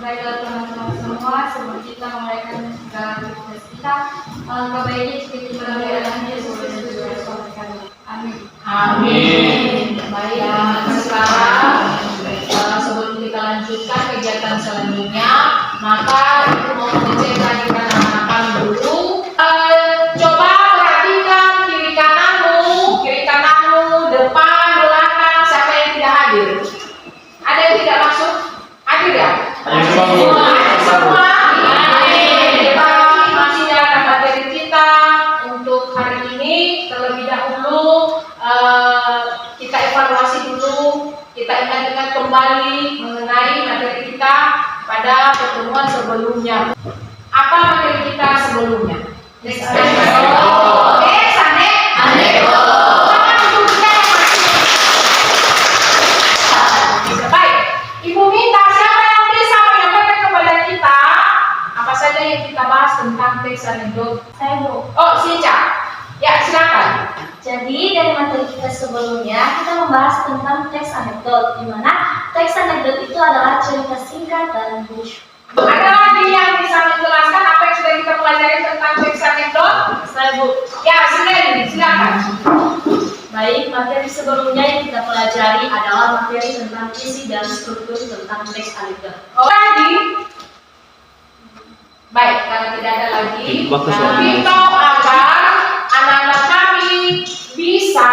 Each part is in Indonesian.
Baiklah teman-teman semua, sebelum kita memulaikan segala aktivitas kita, alangkah baiknya jika kita berdoa Yesus Kristus kami. Amin. Amin. Baik, sekarang sebelum kita lanjutkan kegiatan selanjutnya, maka ibu mau mengecek lagi anak-anak kami dulu. Coba perhatikan kiri kananmu, depan, belakang, siapa yang tidak hadir? Ada yang tidak masuk? Hadir ya? Semua. Kita masih dalam materi kita untuk hari ini. Terlebih dahulu kita evaluasi dulu, kita ingat-ingat kembali mengenai materi kita pada pertemuan sebelumnya. Apa materi kita sebelumnya? Baik, Ibu minta siapa yang bisa menyampaikan kepada kita apa saja yang kita bahas tentang teks anekdot. Saya Bu. Oh, Sica. Ya, silakan. Jadi dari materi kita sebelumnya kita membahas tentang teks anekdot, di mana teks anekdot itu adalah cerita singkat dan lucu. Ada lagi yang bisa menjelaskan apa yang sudah kita pelajari tentang teks anekdot? Saya Bu. Ya, silakan. Baik, materi sebelumnya yang kita pelajari adalah materi tentang isi dan struktur tentang teks anekdot. Oh, lagi? Baik, kalau tidak ada lagi, kita agar anak-anak kami bisa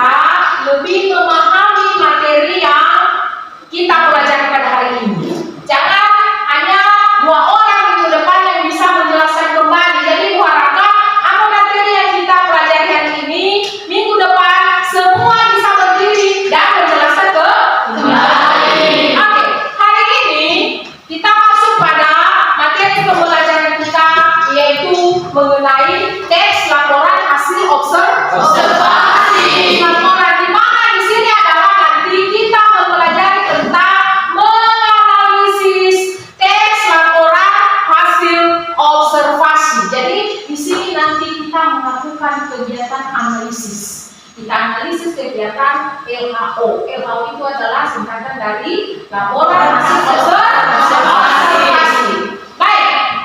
lebih memahami materi yang kita pelajari pada hari ini. Jangan hanya 2 orang minggu depan yang bisa menjelaskan kembali. Jadi Bu harapkan apa materi yang kita pelajari hari ini, minggu depan semua bisa berdiri dan menjelaskan kembali. Oke, hari ini kita masuk pada materi pembelajaran kita, yaitu mengenai teks laporan hasil observasi. Laporan di mana di sini adalah nanti kita mempelajari tentang menganalisis teks laporan hasil observasi. Jadi di sini nanti kita melakukan kegiatan analisis. Kita analisis kegiatan LHO. LHO itu adalah singkatan dari laporan hasil observasi. Baik,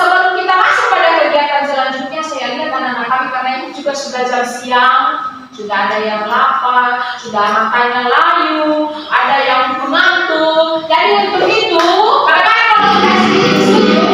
sebelum kita masuk pada kegiatan selanjutnya, saya lihat anak-anak kami karena ini juga sudah jam siang, sudah ada yang lapar, sudah matanya layu, ada yang mengantuk. Jadi untuk itu, kadang-kadang kalau kita setuju,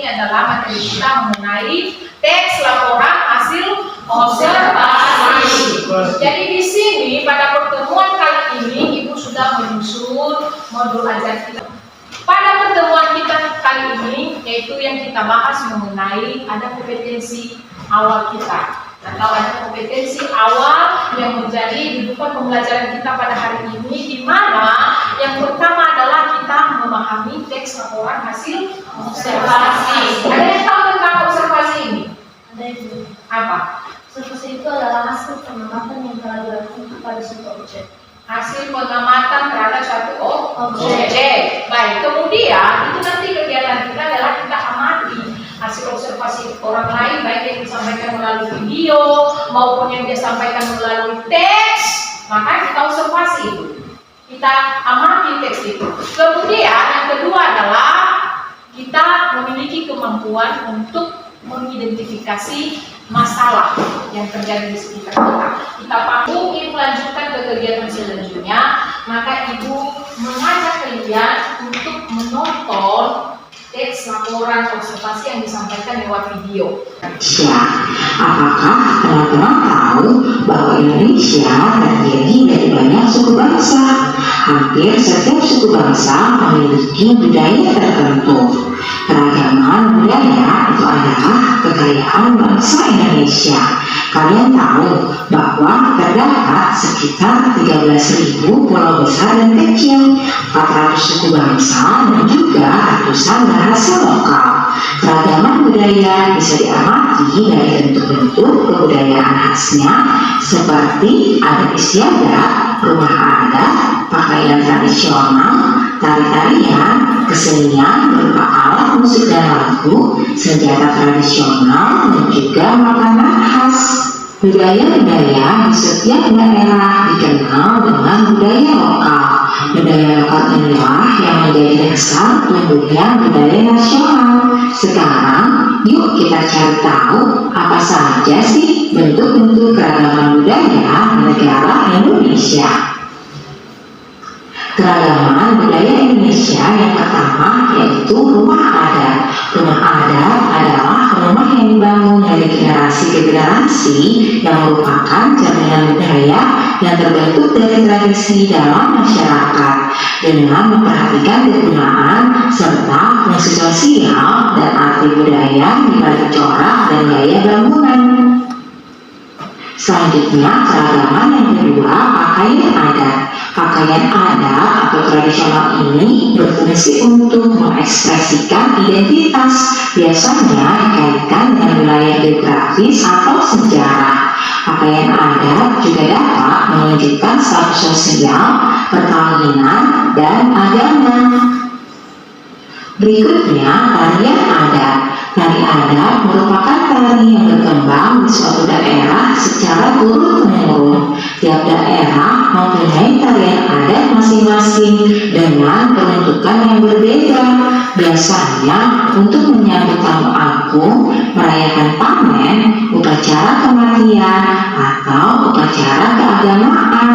adalah materi kita mengenai teks laporan hasil observasi. Jadi di sini pada pertemuan kali ini Ibu sudah menyusun modul ajar kita. Pada pertemuan kita kali ini, yaitu yang kita bahas mengenai ada kompetensi awal kita, atau ada kompetensi awal yang menjadi rujukan pembelajaran kita pada hari ini, di mana yang pertama adalah kita memahami teks laporan hasil observasi. Ada yang tahu tentang observasi ini? Ada itu. Apa? Observasi itu adalah hasil pengamatan yang telah dilakukan kepada suatu objek. Hasil pengamatan terhadap satu Objek. Baik, kemudian itu nanti kegiatan kita adalah kita amati hasil observasi orang lain, baik yang disampaikan melalui video maupun yang disampaikan melalui teks, maka kita observasi itu, kita amati teks itu. Kemudian yang kedua adalah kita memiliki kemampuan untuk mengidentifikasi masalah yang terjadi di sekitar kita. Kita paham, Ibu melanjutkan ke kegiatan selanjutnya, maka Ibu mengajak kalian untuk menonton teks laporan observasi yang disampaikan lewat video. Apakah teman-teman tahu bahwa Indonesia terdiri dari banyak suku bangsa? Hampir setiap suku bangsa memiliki budaya tertentu. Keragaman budaya itu adalah kekayaan bangsa Indonesia. Kalian tahu bahwa terdapat sekitar 13.000 pulau besar dan kecil, 400 suku bangsa, dan juga ratusan bahasa lokal. Keragaman budaya bisa diamati dari bentuk-bentuk kebudayaan khasnya, seperti adat istiadat, rumah adat, pakaian tradisional, tari-tarian, kesenian berupa alat musik dan lagu, senjata tradisional, dan juga makanan khas. Budaya-budaya di setiap daerah dikenal dengan budaya lokal. Budaya lokal inilah yang menjadi dasar tumbuhnya budaya nasional. Sekarang, yuk kita cari tahu apa saja sih bentuk-bentuk keragaman budaya di negara Indonesia. Keragaman budaya Indonesia yang pertama yaitu rumah adat. Rumah adat adalah rumah yang dibangun dari generasi ke generasi yang merupakan jaminan budaya yang terbentuk dari tradisi dalam masyarakat dengan memperhatikan kegunaan serta fungsi sosial dan arti budaya di balik corak dan gaya bangunan. Selanjutnya, keragaman yang kedua, pakaian adat. Pakaian adat atau tradisional ini berfungsi untuk mengekspresikan identitas, biasanya dikaitkan dengan wilayah geografis atau sejarah. Pakaian adat juga dapat menunjukkan status sosial, perkawinan, dan agama. Berikutnya, tarian adat. Tari adat merupakan tari yang berkembang di suatu daerah secara turun-temurun. Tiap daerah mempunyai tarian adat masing-masing dengan peruntukan yang berbeda. Biasanya untuk menyambut tamu agung, merayakan panen, upacara kematian, atau upacara keagamaan.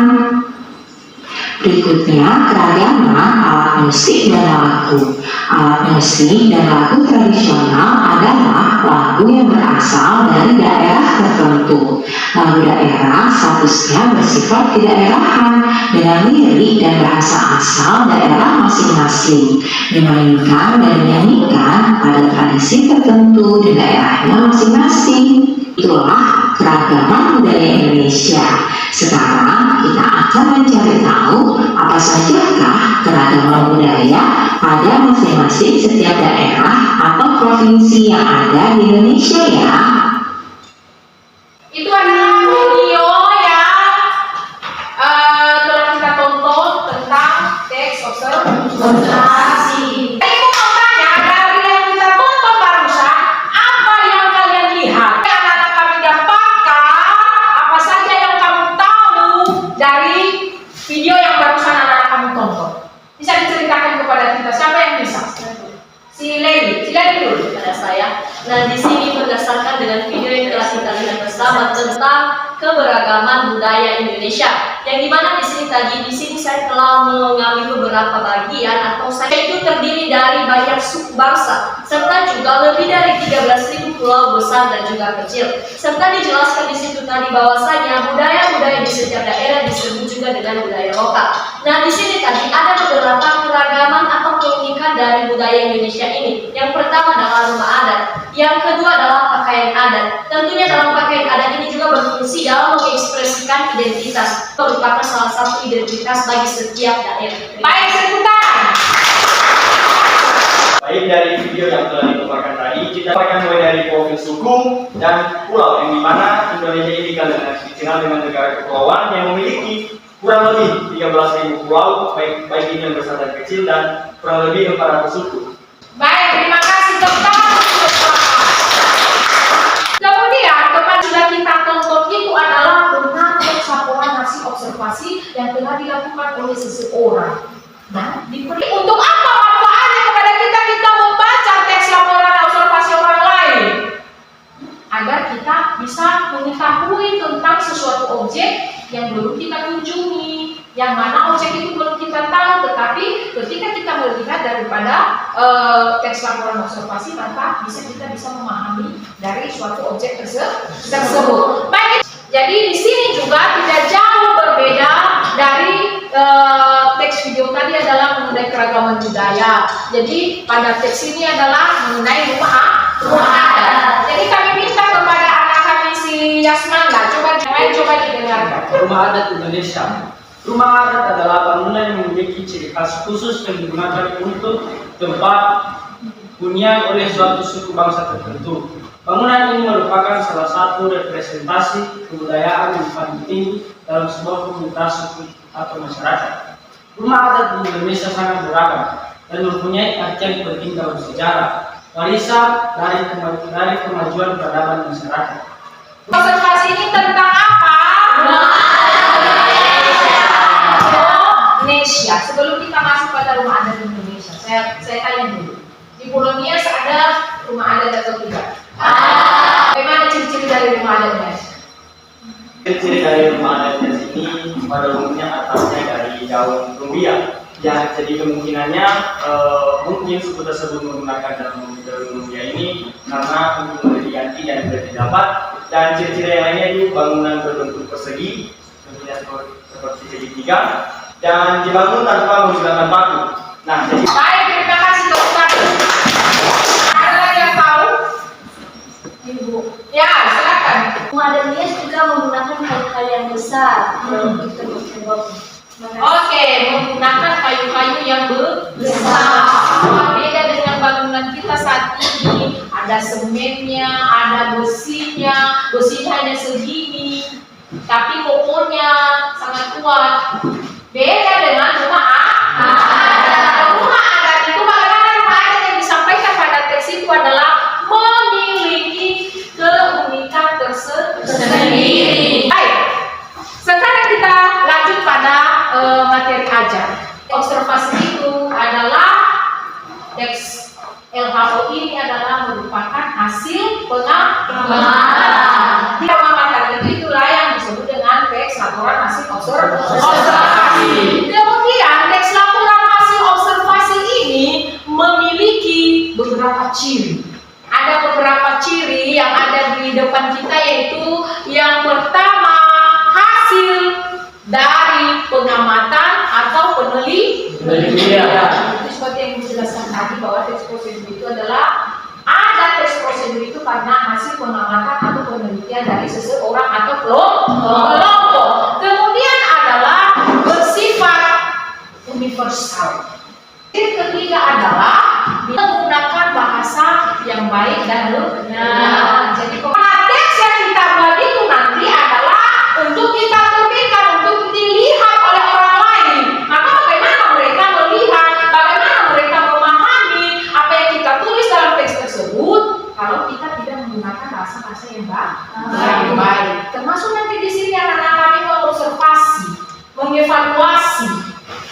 Berikutnya, keragaman alat musik dan lagu. Alat musik dan lagu tradisional adalah lagu yang berasal dari daerah tertentu. Lagu daerah statusnya bersifat kedaerahan dengan lirik dan bahasa asal daerah masing-masing, dimainkan dan dinyanyikan pada tradisi tertentu di daerahnya masing-masing. Itulah keragaman budaya Indonesia. Sekarang kita akan mencari tahu apa sajakah keragaman budaya pada masing-masing setiap daerah atau provinsi yang ada di Indonesia ya. Itu adalah video yang telah kita tonton tentang teks observasi. Ibu mau tanya, dari yang kita tonton barusan, apa yang kalian lihat? Anak-anak kami dapatkan apa saja yang kamu tahu dari video yang barusan anak-anak kami tonton? Bisa diceritakan kepada kita, siapa yang bisa? Si Lady dulu. kepada saya. Nah, di sini berdasarkan dengan video yang telah kita lihat bersama tentang keberagaman budaya Indonesia, yang dimana di sini saya telah mengambil beberapa bagian atau saya itu terdiri dari banyak suku bangsa serta juga lebih dari 13.000 pulau besar dan juga kecil. Serta dijelaskan di situ tadi bahwasanya budaya-budaya di setiap daerah disebut juga dengan budaya lokal. Nah, di sini tadi ada beberapa keragaman atau keunikan dari budaya Indonesia ini. Yang pertama adalah rumah adat, yang kedua adalah pakaian adat. Tentunya dalam pakaian adat ini juga berfungsi dalam mengekspresikan identitas, merupakan salah satu identitas bagi setiap daerah. Baik, sebentar. Baik, dari video yang telah dipaparkan tadi, kita akan mulai dari profil suku dan pulau, yang dimana Indonesia ini dikenal dengan negara kepulauan yang memiliki kurang lebih 13.000 pulau, baik ini yang besar dan kecil, dan kurang lebih 400 suku. Baik, terima kasih dokter. Kemudian tempat sudah kita tonton itu adalah dengan laporan hasil observasi yang telah dilakukan oleh seseorang. Nah, untuk apa manfaatnya kepada kita membaca teks laporan observasi orang lain? Agar kita bisa mengetahui tentang sesuatu objek yang belum kita kunjungi, yang mana objek itu belum kita tahu, tetapi ketika kita melihat daripada teks laporan observasi, maka kita bisa memahami dari suatu objek tersebut. Baik, jadi di sini juga tidak jauh berbeda dari teks video tadi adalah mengenai keragaman budaya. Jadi pada teks ini adalah mengenai rumah adat. Jadi kami minta kepada anak kami si Yasman lah, coba didengarkan. Rumah adat Indonesia. Rumah adat adalah bangunan yang memiliki ciri khas khusus yang digunakan untuk tempat hunian oleh suatu suku bangsa tertentu. Bangunan ini merupakan salah satu representasi kebudayaan yang paling tinggi dalam sebuah komunitas suku atau masyarakat. Rumah adat di Indonesia sangat beragam dan mempunyai arti yang penting dalam sejarah, warisan dari kemajuan peradaban masyarakat. Observasi ini tentang apa? Indonesia. Sebelum kita masuk pada rumah adat Indonesia, saya tanya dulu. Di Pulau Nias ada rumah adat atau tidak? Bagaimana ciri-ciri dari rumah adatnya? Ciri dari rumah adatnya ini pada umumnya atasnya dari daun rumbia. Ya, jadi kemungkinannya mungkin suku tersebut menggunakan daun rumbia ini karena untuk boleh diganti dan tidak didapat. Dan ciri-ciri yang lainnya itu bangunan berbentuk persegi, tentunya seperti segitiga, dan dibangun tanpa menggunakan paku. Nah, jadi baik, terima kasih dokter. Ada lagi yang tahu? Ibu. Ya, silakan. Rumah adat Nias juga menggunakan kayu-kayu yang besar untuk terbuat. Oke, menggunakan kayu-kayu yang besar. Beda dengan bangunan kita saat ini, ada semennya, ada besinya hanya segini, tapi kokohnya sangat kuat. Beda dengan rumah adat. Rumah adat itu bagaimana rumah adat yang disampaikan pada teks itu adalah memiliki keunikan tersendiri. Baik, sekarang kita lanjut pada materi ajar. Observasi itu adalah teks LHO ini adalah merupakan hasil pengamatan. Pengamatan itulah yang disebut dengan teks laporan hasil observasi. Kemudian teks laporan hasil observasi ini memiliki beberapa ciri. Ada beberapa ciri yang ada di depan kita, yaitu yang pertama, hasil dari pengamatan atau penelitian. Itu seperti yang dijelaskan tadi bahwa teks prosedur itu adalah ada teks prosedur itu karena hasil pengamatan atau penelitian dari seseorang atau kelompok. Kemudian adalah bersifat universal. Yang ketiga adalah menggunakan bahasa yang baik dan benar. Jadi teks yang kita buat itu nanti adalah untuk kita terbitkan, untuk dilihat oleh orang lain. Maka bagaimana mereka melihat, bagaimana mereka memahami apa yang kita tulis dalam teks tersebut kalau kita tidak menggunakan bahasa-bahasa yang baik. Termasuk nanti di sini anak-anak kami mengobservasi, mengevaluasi.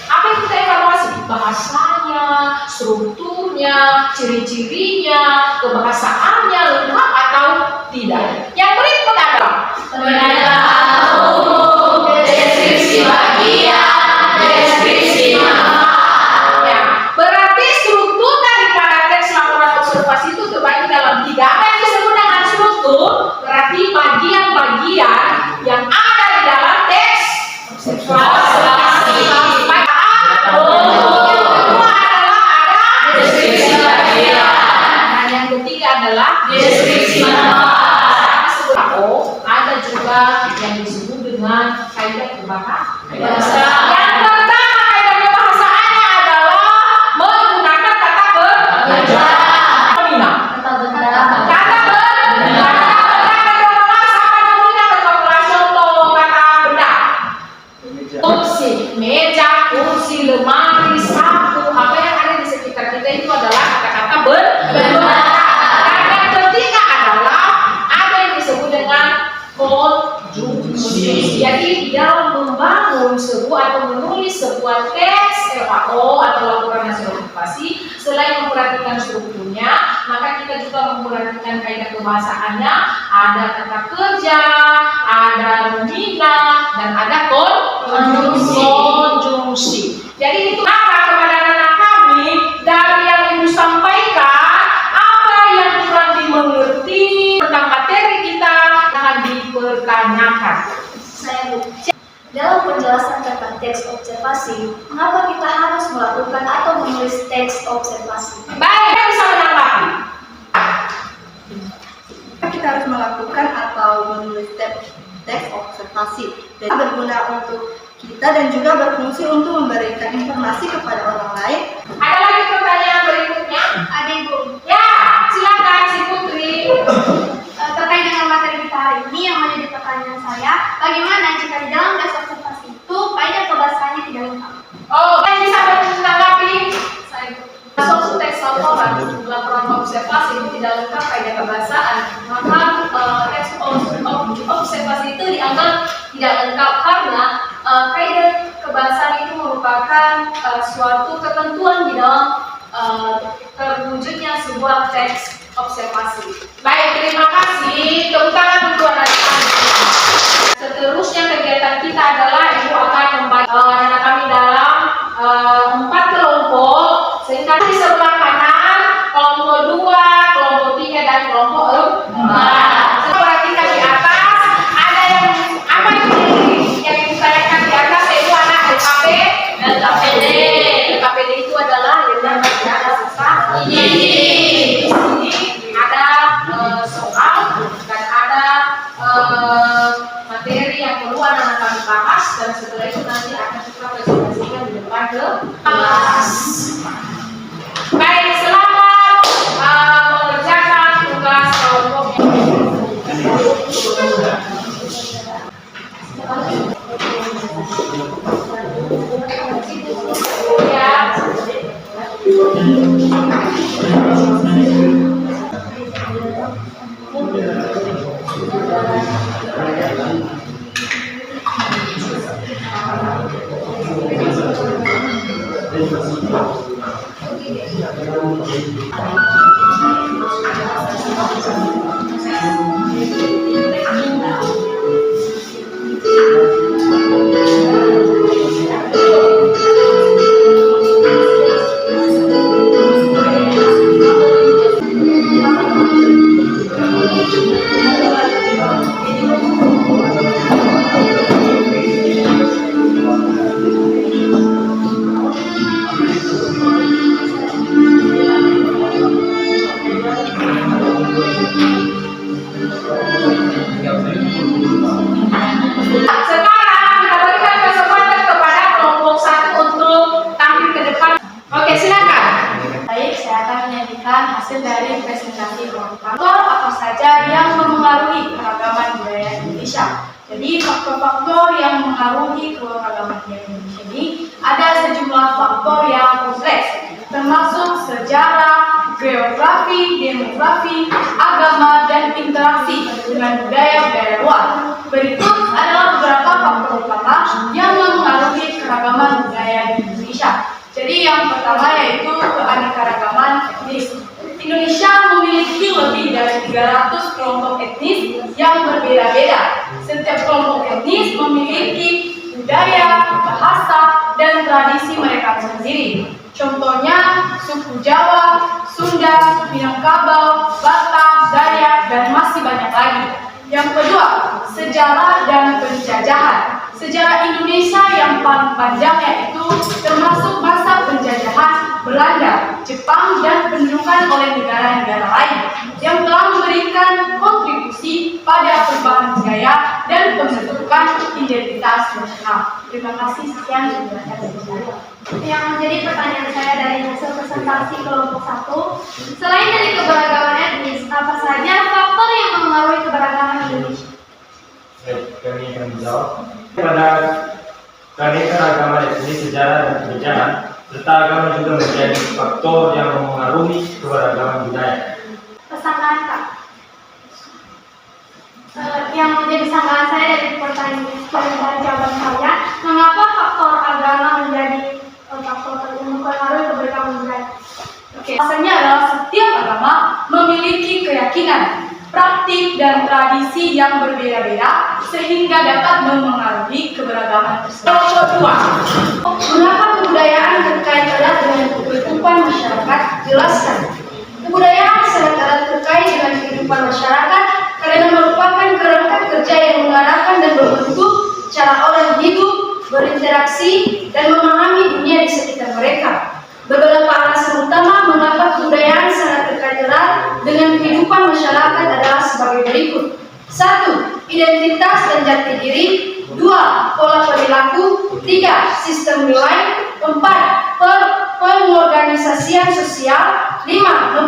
Apa yang kita evaluasi? Bahasanya, strukturnya, ciri-cirinya, kebahasaan kebahasaannya lengkap atau tidak. Yang berikut adalah Pernyataan umum, deskripsi bagian, deskripsi manfaat. ya. Berarti struktur daripada teks laporan observasi itu terbagi dalam 3. Apa yang disebut dengan struktur? Berarti bagian-bagian yang ada di dalam teks observasi. Yang kedua adalah ada Deskripsi bagian, dan yang ketiga adalah deskripsi manfaat. ada juga yang disebut dengan kaidah berbahasa. Bahasa. Yang pertama kaidah perbahasaannya adalah menggunakan kata benda. Kata benda. Kata benda contoh kata benda. Kursi, meja, kursi, lemari, sapu, apa yang ada di sekitar kita itu adalah kata-kata benda. Dan yang ketiga adalah ada yang disebut dengan konjungsi. Jadi di dalam membangun sebuah atau menulis sebuah teks LHO atau laporan hasil observasi, selain memperhatikan strukturnya, maka kita juga memperhatikan kaidah kebahasaannya. Ada kata kerja, ada nomina, dan ada konjungsi. Jadi itu kepada anak kami dari yang Ibu sampaikan, apa yang kurang dimengerti tentang materi kita akan dipertanyakan. Saya Bu. Dalam penjelasan tentang teks observasi, mengapa kita harus melakukan atau menulis teks observasi? Baik, kita bisa menanggapi. Kita harus melakukan atau menulis teks observasi dan berguna untuk kita dan juga berfungsi untuk memberikan informasi kepada orang lain. Ada lagi pertanyaan berikutnya? Ada Ibu. Ya, silakan si Putri. Terkait dengan materi kita hari ini yang menjadi pertanyaan saya, bagaimana jika di dalam tes observasi itu kaidah kebahasaannya tidak lengkap? Oh, yang bisa menanggapi? Saya Bu. Suatu teks laporan observasi itu tidak lengkap kaidah kebahasaan, maka teks observasi itu dianggap tidak lengkap karena kaidah kebahasaan itu merupakan suatu ketentuan di dalam terwujudnya sebuah teks observasi. Baik, terima kasih. Tepuk tangan untuk anak-anak. Seterusnya kegiatan kita adalah Ibu akan membagi anak kami dalam 4 kelompok, sehingga di sebelah kanan kelompok 2, kelompok 3 dan kelompok 4. Perhatikan di atas ada yang apa yang ditanyakan di atas yaitu anak LKP dan KPD. LKPD itu adalah yang ada susah. Di sini ada soal dan ada materi yang perlu anak-anak kami bahas, dan setelah itu nanti akan kita presentasikan di depan kelas. Baik, selamat mengerjakan tugas kelompoknya. Sekarang kita berikan kesempatan kepada kelompok 1 untuk tampil ke depan. Oke, silakan. Baik, saya akan menyajikan hasil dari presentasi kelompok. Faktor apa saja yang mempengaruhi keragaman budaya Indonesia? Jadi faktor-faktor yang mempengaruhi keragaman budaya Indonesia ini ada sejumlah faktor yang kompleks, termasuk sejarah, geografi, demografi, agama, dan interaksi dengan budaya-budaya luar. Berikut adalah beberapa faktor utama yang mempengaruhi keragaman budaya di Indonesia. Jadi yang pertama yaitu keanekaragaman etnis. Indonesia memiliki lebih dari 300 kelompok etnis yang berbeda-beda. Setiap kelompok etnis memiliki budaya, bahasa, dan tradisi mereka sendiri. Contohnya suku Jawa, Sunda, Minangkabau, Batak, Dayak, dan masih banyak lagi. Yang kedua, sejarah dan penjajahan. Sejarah Indonesia yang paling panjang yaitu termasuk masa penjajahan Belanda, Jepang, dan pendudukan oleh negara-negara lain yang telah memberikan kontribusi pada perubahan budaya dan pembentukan identitas nasional. Terima kasih, sekian sudah saya sampaikan. Yang menjadi pertanyaan saya dari hasil presentasi kelompok 1, selain dari keberagaman etnis, apa saja faktor yang mempengaruhi keberagaman Indonesia? Kami akan menjawab. Pada keragaman etnis, sejarah dan penjajahan, serta agama juga menjadi faktor yang mempengaruhi keberagaman budaya. Persangkaan Kak. Yang menjadi sangkaan saya dari pertanyaan jawaban saya, mengapa faktor agama menjadi faktor yang mempengaruhi keberagaman budaya? Alasannya adalah setiap agama memiliki keyakinan, praktik, dan tradisi yang berbeda-beda sehingga dapat memengaruhi keberagaman tersebut. Kedua, mengapa kebudayaan terkait erat dengan kehidupan masyarakat? Jelaskan. Kebudayaan sangat erat terkait dengan kehidupan masyarakat karena merupakan kerangka kerja yang mengarahkan dan membentuk cara orang hidup, berinteraksi, dan memahami dunia di sekitar mereka. Beberapa alasan utama mengapa kebudayaan sangat terkait erat dengan kehidupan masyarakat adalah sebagai berikut. 1. Identitas dan jati diri. 2. Pola perilaku. 3. Sistem nilai. 4. Pengorganisasian sosial. 5.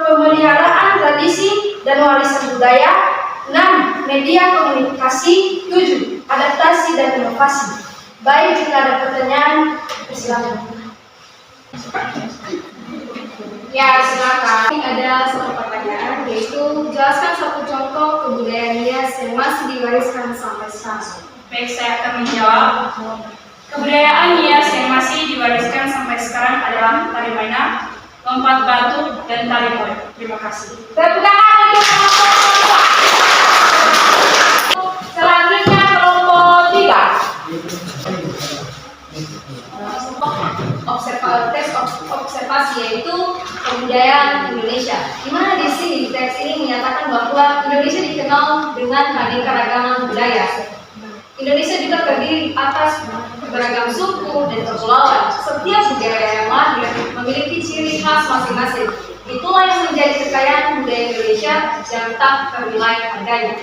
Pemeliharaan tradisi dan warisan budaya. 6. Media komunikasi. 7. Adaptasi dan inovasi. Baik, jika ada pertanyaan, silakan. Ya, silakan. Ini ada satu pertanyaan, yaitu jelaskan satu contoh kebudayaan Nias yang masih diwariskan sampai sekarang. Baik, saya akan menjawab. Kebudayaan Nias yang masih diwariskan sampai sekarang adalah tari mainan, lompat batu, dan tari moy. Terima kasih. Tepuk tangan untuk kelompok 2. Selanjutnya kelompok 3. Teks observasi yaitu kebudayaan Indonesia. Di mana di sini teks ini menyatakan bahwa Indonesia dikenal dengan keanekaragaman budaya. Indonesia juga terdiri atas beragam suku dan kepulauan. Setiap budaya yang lahir memiliki ciri khas masing-masing. Itulah yang menjadi kekayaan budaya Indonesia yang tak ternilai harganya.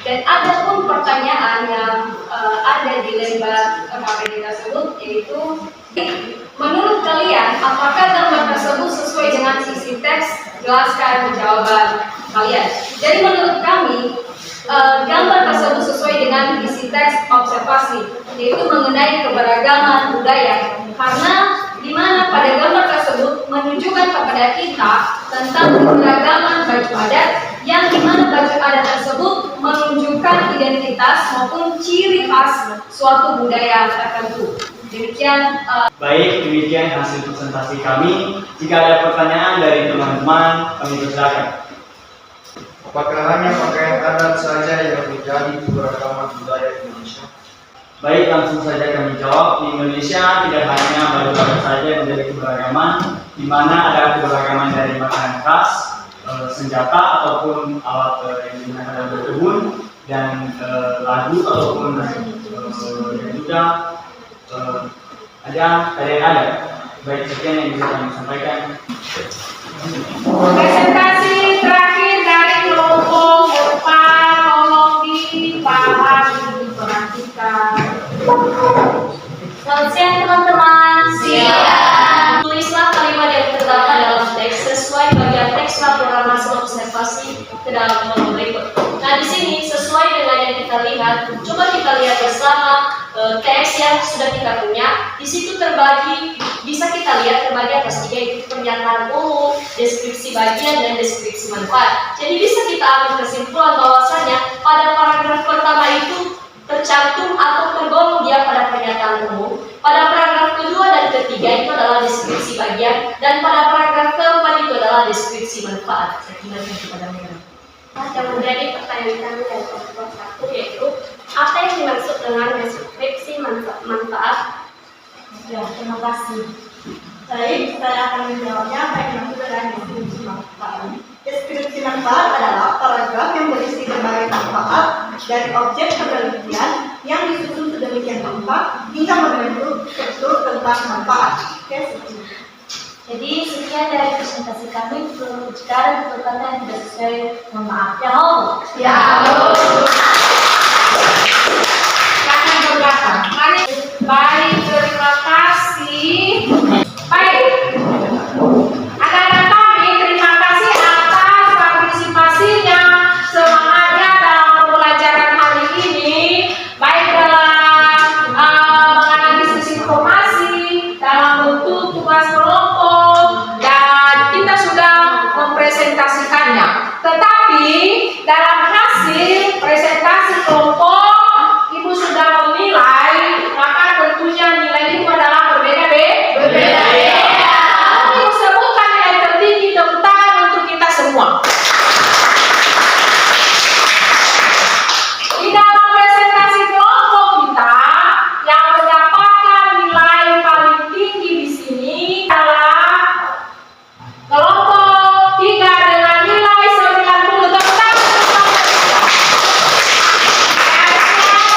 Dan ada pun pertanyaan yang ada di lembar KPD tersebut, yaitu menurut kalian apakah gambar tersebut sesuai dengan isi teks? Jelaskan jawaban kalian. Jadi menurut kami gambar tersebut sesuai dengan isi teks observasi, yaitu mengenai keberagaman budaya, karena di mana pada gambar tersebut menunjukkan kepada kita tentang keberagaman baju adat, yang dimana baju adat tersebut menunjukkan identitas maupun ciri khas suatu budaya tertentu. Demikian. Baik, demikian hasil presentasi kami. Jika ada pertanyaan dari teman-teman, kami persilakan. Apakah hanya pakaian adat saja yang menjadi keberagaman budaya Indonesia? Baik, langsung saja kami jawab. Di Indonesia tidak hanya baju adat saja yang menjadi keberagaman, di mana ada keberagaman dari makanan khas, senjata ataupun alat yang digunakan dalam berkebun, dan lagu ataupun dan juga ada baik, sekian yang bisa kami sampaikan. Presentasi terakhir dari kelompok 4, tolong dipahami, diperhatikan. Selamat siang teman-teman. Siang. Tulislah kalimat yang terdapat dalam teks sesuai bagian teks laporan hasil observasi ke dalam kolom berikut. Nah, di sini sesuai dengan yang kita lihat, coba kita lihat bersama teks yang sudah kita punya. Di situ terbagi, bisa kita lihat terbagi atas 3, yaitu pernyataan umum, deskripsi bagian, dan deskripsi manfaat. Jadi bisa kita ambil kesimpulan bahwasanya pada paragraf pertama itu tercantum atau tergolong dia pada pernyataan umum. Pada paragraf kedua dan ketiga itu adalah deskripsi bagian, dan pada paragraf keempat itu adalah berupa deskripsi manfaat. Saya kembalikan kepada Mira. Yang menjadi pertanyaan kami dari kelompok 1 yaitu apa yang dimaksud dengan deskripsi manfaat? Ya, terima kasih. Baik, saya akan menjawabnya apa yang dimaksud dengan deskripsi manfaat. Deskripsi manfaat adalah paragraf yang berisi berbagai manfaat dari objek penelitian yang disusun sedemikian rupa hingga membentuk struktur tentang manfaat. Oke, seperti itu. Jadi sekian dari presentasi kami. Jika ada kata-kata yang tidak sesuai, mohon maaf. Ya, Ho. Ya, Silakan ke belakang. Mari. Baik, terima kasih. Baik. Anak-anak kami, terima kasih atas partisipasinya, semangatnya dalam pembelajaran hari ini, baik dalam menganalisis informasi, dalam bentuk tugas kelompok, dan kita sudah mempresentasikannya. Tetapi dalam hasil presentasi kelompok, Ibu sudah menilai, maka tentunya nilai itu adalah berbeda-beda. Ibu sebutkan nilai tertinggi tentang untuk kita semua. Di dalam presentasi kelompok kita, yang mendapatkan nilai paling tinggi di sini adalah kelompok 3 dengan nilai 90 tentang.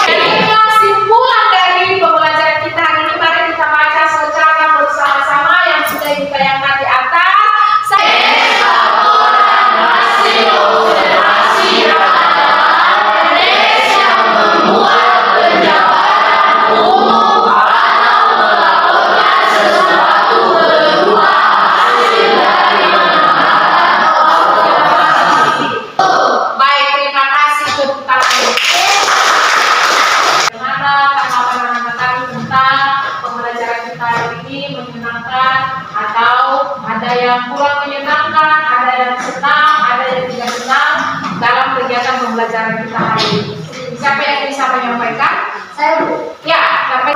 Jadi kesimpulan dari pembelajaran kita hari ini, mari kita baca secara bersama-sama yang sudah ditayangkan di atas. Baik, terima kasih tepuk tangan. Bagaimana tanggapan anak-anak kami tentang pembelajaran kita hari ini, menyenangkan atau ada yang kurang menyenangkan, ada yang senang, ada yang tidak senang dalam kegiatan pembelajaran kita hari ini? Siapa yang bisa menyampaikan? Saya, Bu. Ya, sampai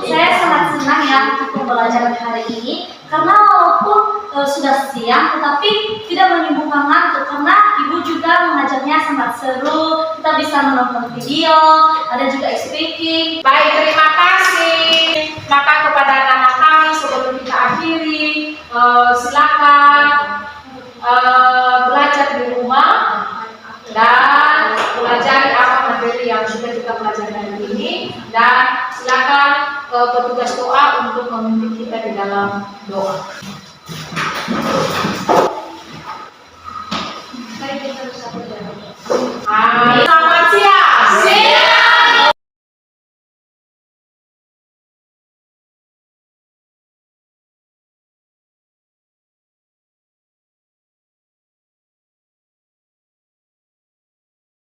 Saya sangat senang ya untuk pembelajaran hari ini karena walaupun sudah siang tetapi tidak menimbulkan ngantuk karena Ibu juga mengajarnya sangat seru, kita bisa menonton video, ada juga speaking. baik, terima kasih. Maka kepada anak-anak kami sebelum kita akhiri, silakan belajar di rumah dan pelajari apa materi yang sudah kita pelajari hari ini, dan silakan petugas doa untuk memimpin kita di dalam doa. Mari kita bersatu dalam doa.